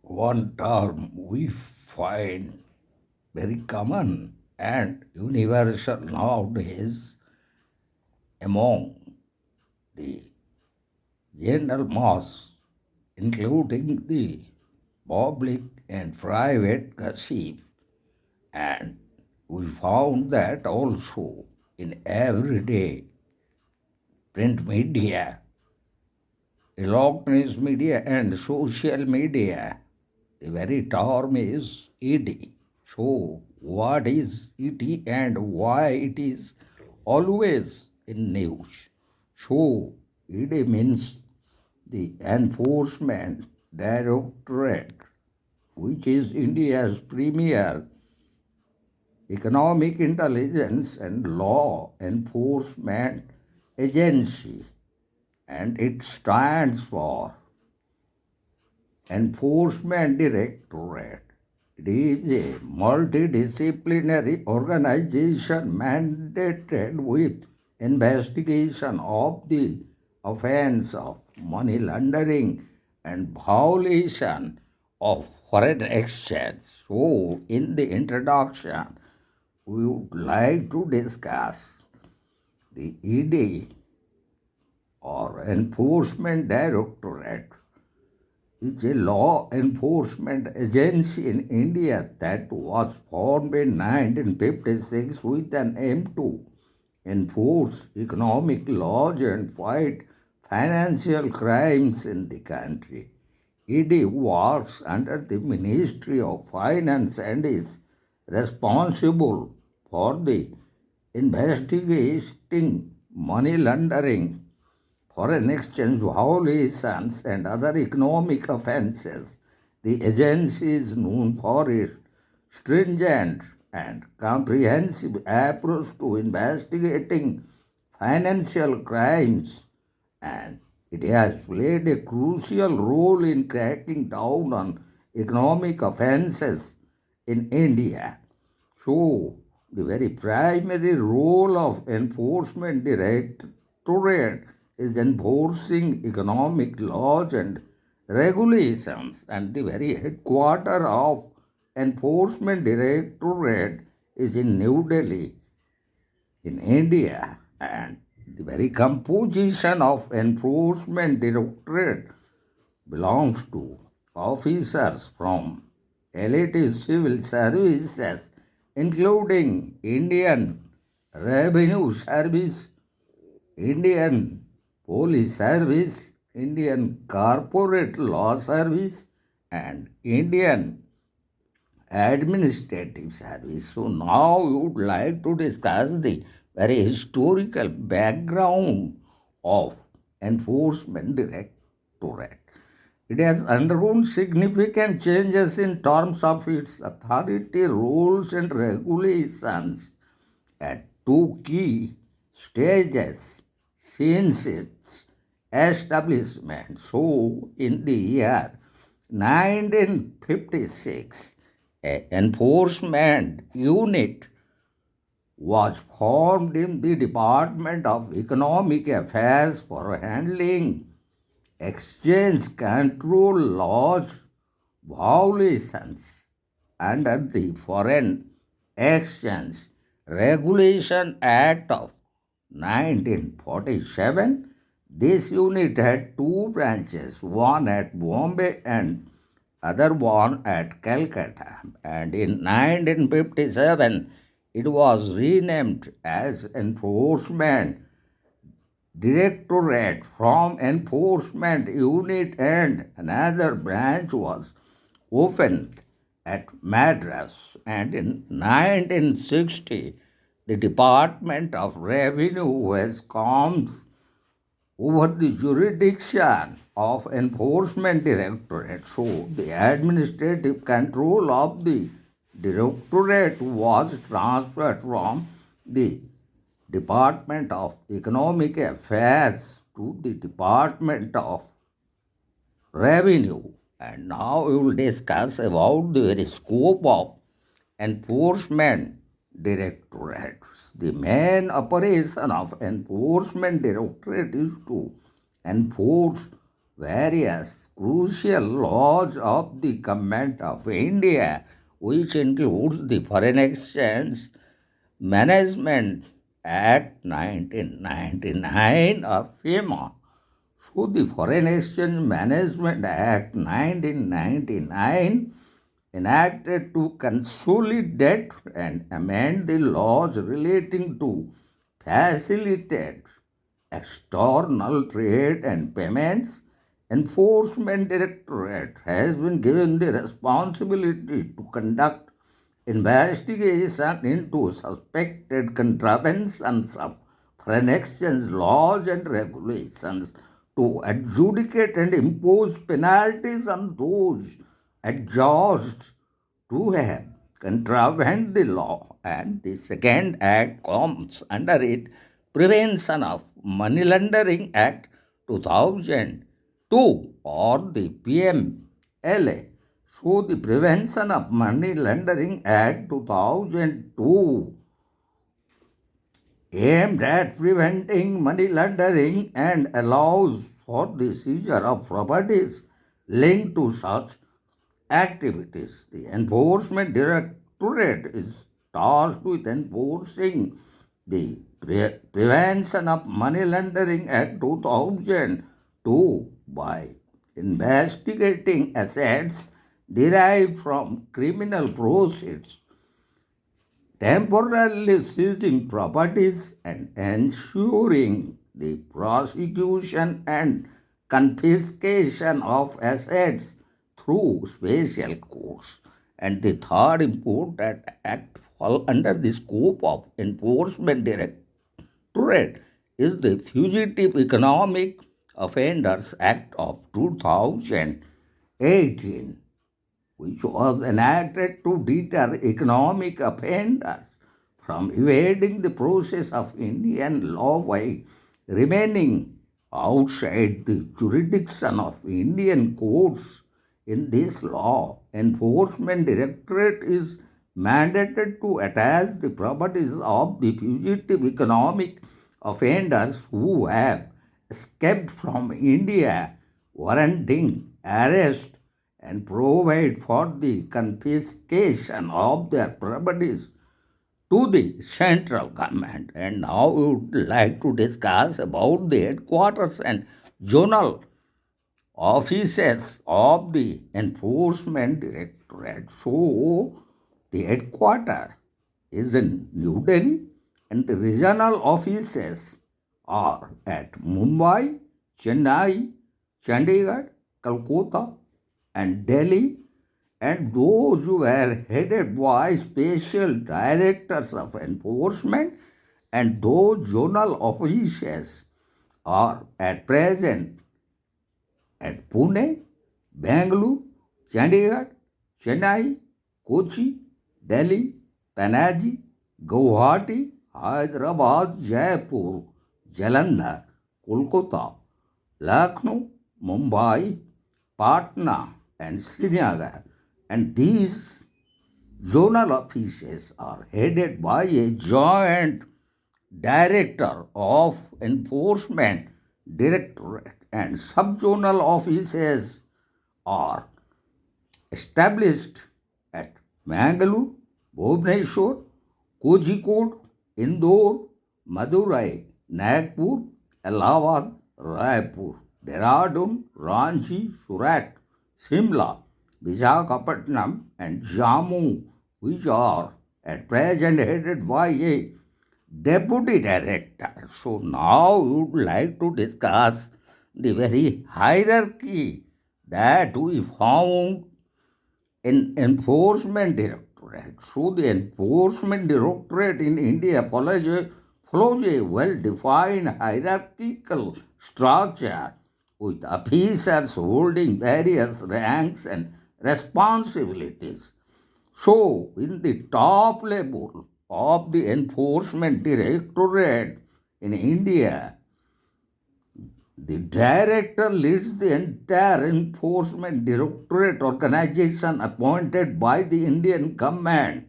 One term we find very common and universal nowadays among the general mass, including the public and private gossip, and we found that also in everyday print media, electronic media, and social media. The very term is ED. So, what is ED and why it is always in news? So, ED means the Enforcement Directorate, which is India's premier economic intelligence and law enforcement agency, and it stands for Enforcement Directorate. It is a multidisciplinary organization mandated with investigation of the offense of money laundering and violation of foreign exchange. So, in the introduction, we would like to discuss the ED or Enforcement Directorate is a law enforcement agency in India that was formed in 1956 with an aim to enforce economic laws and fight financial crimes in the country. ED works under the Ministry of Finance and is responsible for the investigating money laundering, foreign exchange violations, and other economic offenses. The agency is known for its stringent and comprehensive approach to investigating financial crimes, and it has played a crucial role in cracking down on economic offenses in India. So, the very primary role of enforcement directorate is enforcing economic laws and regulations, and the very headquarter of enforcement directorate is in New Delhi in India, and the very composition of enforcement directorate belongs to officers from elite civil services, including Indian Revenue Service, Indian Police Service, Indian Corporate Law Service, and Indian Administrative Service. So now we would like to discuss the very historical background of Enforcement Directorate. It has undergone significant changes in terms of its authority, rules, and regulations at two key stages since its establishment. So, in the year 1956, an enforcement unit was formed in the Department of Economic Affairs for handling exchange control laws violations under the Foreign Exchange Regulation Act of 1947. This unit had two branches, one at Bombay and other one at Calcutta. And in 1957, it was renamed as Enforcement Directorate from Enforcement Unit, and another branch was opened at Madras. And in 1960, the Department of Revenue has comes over the jurisdiction of Enforcement Directorate. So the administrative control of the Directorate was transferred from the Department of Economic Affairs to the Department of Revenue. And now we will discuss about the very scope of Enforcement Directorate. The main operation of Enforcement Directorate is to enforce various crucial laws of the Government of India, which includes the Foreign Exchange Management Act 1999 or FEMA. So the Foreign Exchange Management Act 1999 enacted to consolidate and amend the laws relating to facilitate external trade and payments. Enforcement Directorate has been given the responsibility to conduct investigation into suspected contraventions of foreign exchange laws and regulations, to adjudicate and impose penalties on those adjudged to have contravened the law. And the second act comes under it, Prevention of Money Laundering Act 2002 or the PMLA. So the Prevention of Money Laundering Act 2002 aimed at preventing money laundering and allows for the seizure of properties linked to such activities. The Enforcement Directorate is tasked with enforcing the Prevention of Money Laundering Act 2002 by investigating assets derived from criminal proceeds, temporarily seizing properties, and ensuring the prosecution and confiscation of assets through special courts. And the third important act fall under the scope of Enforcement Directorate is the Fugitive Economic Offenders Act of 2018, which was enacted to deter economic offenders from evading the process of Indian law by remaining outside the jurisdiction of Indian courts. In this law, Enforcement Directorate is mandated to attach the properties of the fugitive economic offenders who have escaped from India, warranting arrest, and provide for the confiscation of their properties to the central government. And now we would like to discuss about the headquarters and zonal offices of the Enforcement Directorate. So, the headquarters is in New Delhi, and the regional offices are at Mumbai, Chennai, Chandigarh, Calcutta, and Delhi, and those were headed by special directors of enforcement, and those zonal offices are at present at Pune, Bangalore, Chandigarh, Chennai, Kochi, Delhi, Panaji, Guwahati, Hyderabad, Jaipur, Jalandhar, Kolkata, Lucknow, Mumbai, Patna, and Srinagar. And these zonal offices are headed by a joint director of enforcement directorate, and subzonal offices are established at Mangalore, Bhubaneswar, Kozhikode, Indore, Madurai, Nagpur, Allahabad, Raipur, Dehradun, Ranchi, Surat, Simla, Visakhapatnam, and Jammu, which are at present headed by a deputy director. So now we would like to discuss the very hierarchy that we found in Enforcement Directorate. So the Enforcement Directorate in India follows a well-defined hierarchical structure with officers holding various ranks and responsibilities. So, in the top level of the Enforcement Directorate in India, the director leads the entire Enforcement Directorate organization appointed by the Indian government,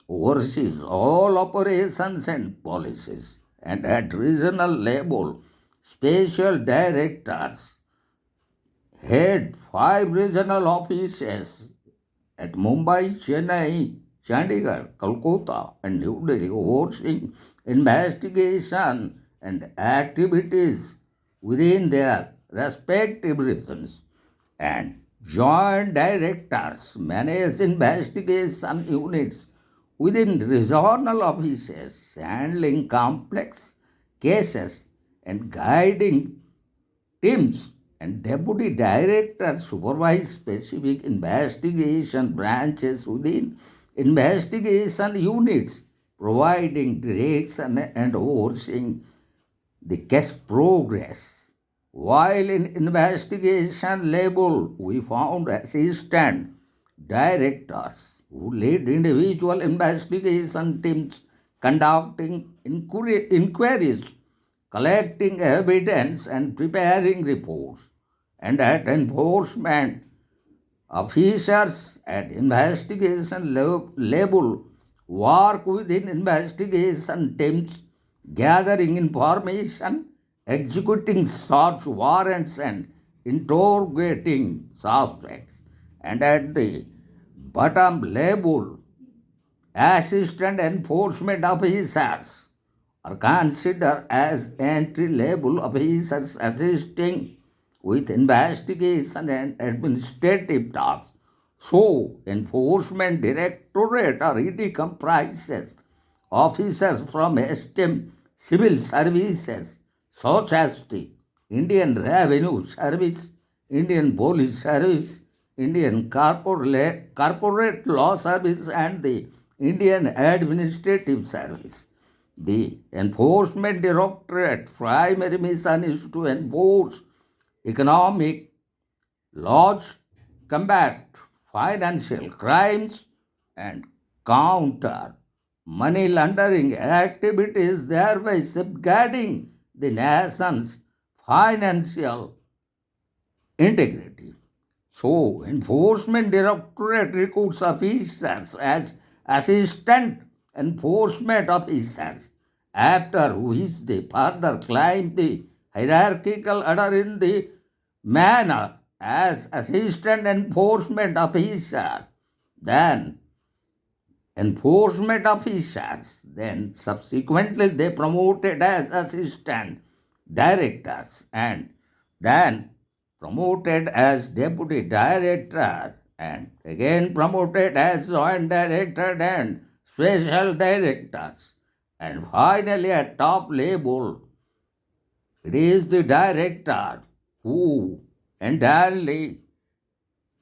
oversees all operations and policies, and at regional level, special directors had 5 regional offices at Mumbai, Chennai, Chandigarh, Kolkata, and New Delhi, overseeing investigation and activities within their respective regions. And joint directors manage investigation units within regional offices, handling complex cases and guiding teams, and deputy directors supervise specific investigation branches within investigation units, providing direction and overseeing the case progress. While in investigation level, we found assistant directors who lead individual investigation teams conducting inquiries, collecting evidence, and preparing reports. And at enforcement, officers at investigation level work within investigation teams, gathering information, executing search warrants, and interrogating suspects. And at the bottom level, assistant enforcement officers are considered as entry-level officers assisting with investigation and administrative tasks. So, Enforcement Directorate already comprises officers from STEM civil services such as the Indian Revenue Service, Indian Police Service, Indian Corporate Law Service, and the Indian Administrative Service. The Enforcement Directorate primary mission is to enforce economic laws, combat financial crimes, and counter money laundering activities, thereby safeguarding the nation's financial integrity. So, Enforcement Directorate recruits officers as assistant enforcement officers, after which they further climb the hierarchical ladder in the manner as assistant enforcement officer, then enforcement officers, then subsequently they promoted as assistant directors, and then promoted as deputy director, and again promoted as joint director and special directors, and finally at top level it is the director who entirely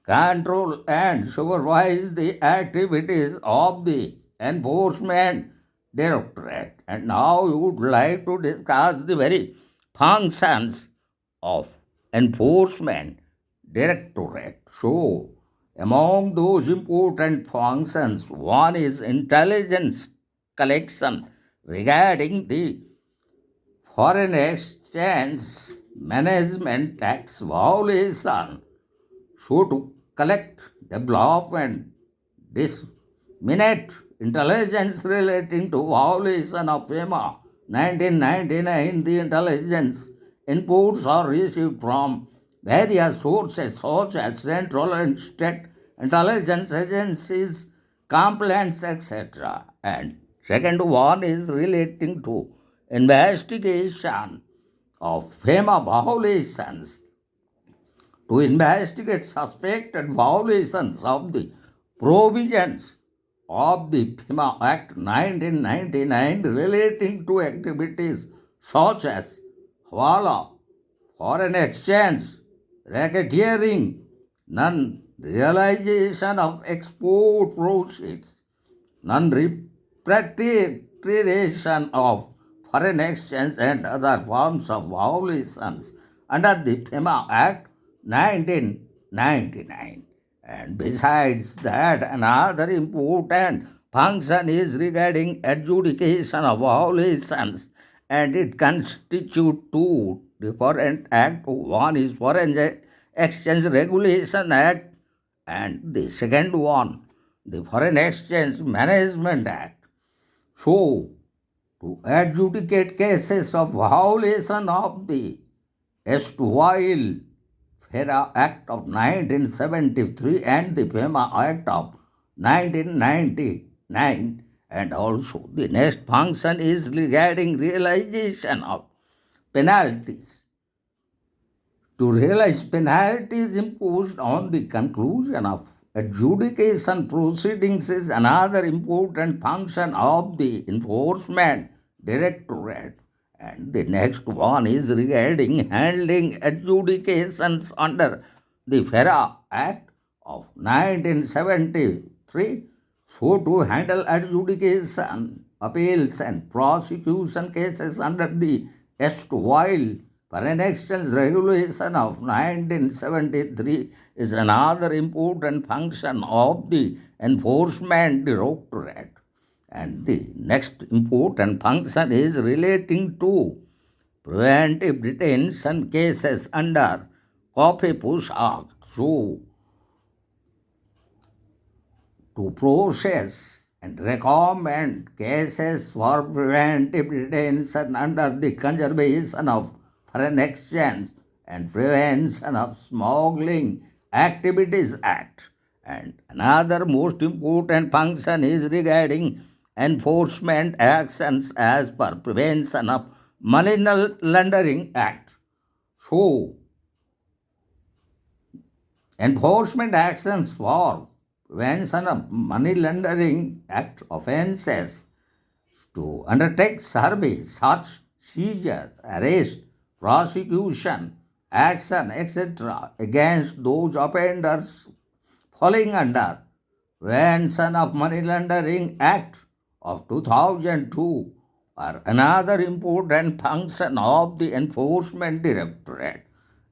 control and supervise the activities of the enforcement directorate. And now we would like to discuss the very functions of enforcement directorate. So, among those important functions, one is intelligence collection regarding the foreign exchange management tax violation. So, to collect, develop, and disseminate intelligence relating to violation of FEMA 1999, the intelligence inputs are received from various sources such as central and state intelligence agencies, complaints, etc. And second one is relating to investigation of FEMA violations, to investigate suspected violations of the provisions of the FEMA Act 1999 relating to activities such as hawala, foreign exchange, racketeering, non-realization of export proceeds, non-repatriation of foreign exchange, and other forms of violations under the FEMA Act 1999. And besides that, another important function is regarding adjudication of violations, and it constitutes two different acts. One is Foreign Exchange Regulation Act, and the second one, the Foreign Exchange Management Act. So, to adjudicate cases of violation of the erstwhile FERA Act of 1973 and the FEMA Act of 1999. And also the next function is regarding realization of penalties. To realize penalties imposed on the conclusion of adjudication proceedings is another important function of the Enforcement Directorate. And the next one is regarding handling adjudications under the FERA Act of 1973. So, to handle adjudication, appeals, and prosecution cases under the erstwhile Foreign Exchange Regulation of 1973 is another important function of the Enforcement Directorate. And the next important function is relating to preventive detention cases under COFEPOSA. So, to process and recommend cases for preventive detention under the Conservation of Foreign Exchange and Prevention of Smuggling Activities Act. And another most important function is regarding enforcement actions as per Prevention of Money Laundering Act. So, enforcement actions for Prevention of Money Laundering Act offences to undertake survey, search, seizure, arrest, prosecution, action, etc. against those offenders falling under Prevention of Money Laundering Act of 2002 are another important function of the Enforcement Directorate.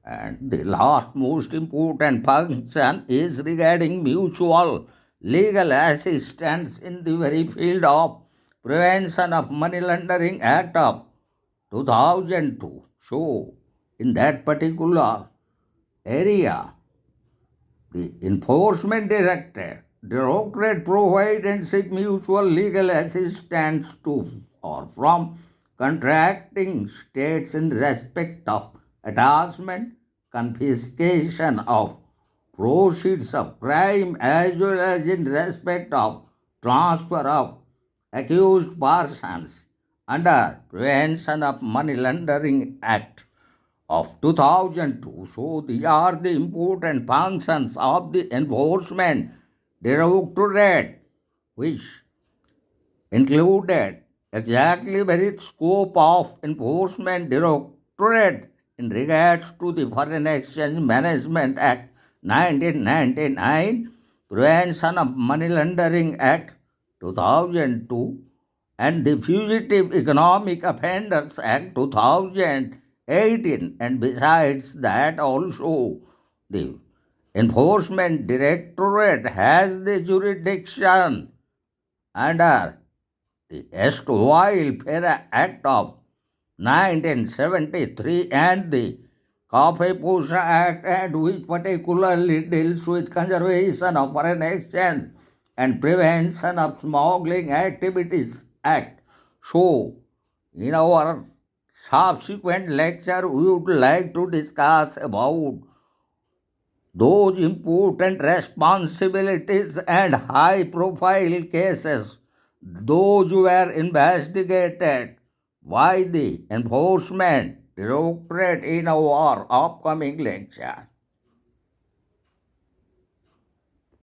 And the last most important function is regarding mutual legal assistance in the very field of Prevention of Money Laundering Act of 2002. So, in that particular area, the Enforcement Directorate provide and seek mutual legal assistance to or from contracting states in respect of attachment, confiscation of proceeds of crime as well as in respect of transfer of accused persons under Prevention of Money Laundering Act of 2002. So, these are the important functions of the Enforcement Directorate, which included exactly very scope of Enforcement Directorate in regards to the Foreign Exchange Management Act 1999, Prevention of Money Laundering Act 2002, and the Fugitive Economic Offenders Act 2018. And besides that, also the Enforcement Directorate has the jurisdiction under the erstwhile FERA Act of 1973 and the COFEPOSA Act, and which particularly deals with conservation of foreign exchange and prevention of smuggling activities Act. So, in our subsequent lecture, we would like to discuss about those important responsibilities and high profile cases, those were investigated by the Enforcement Directorate in our upcoming lecture.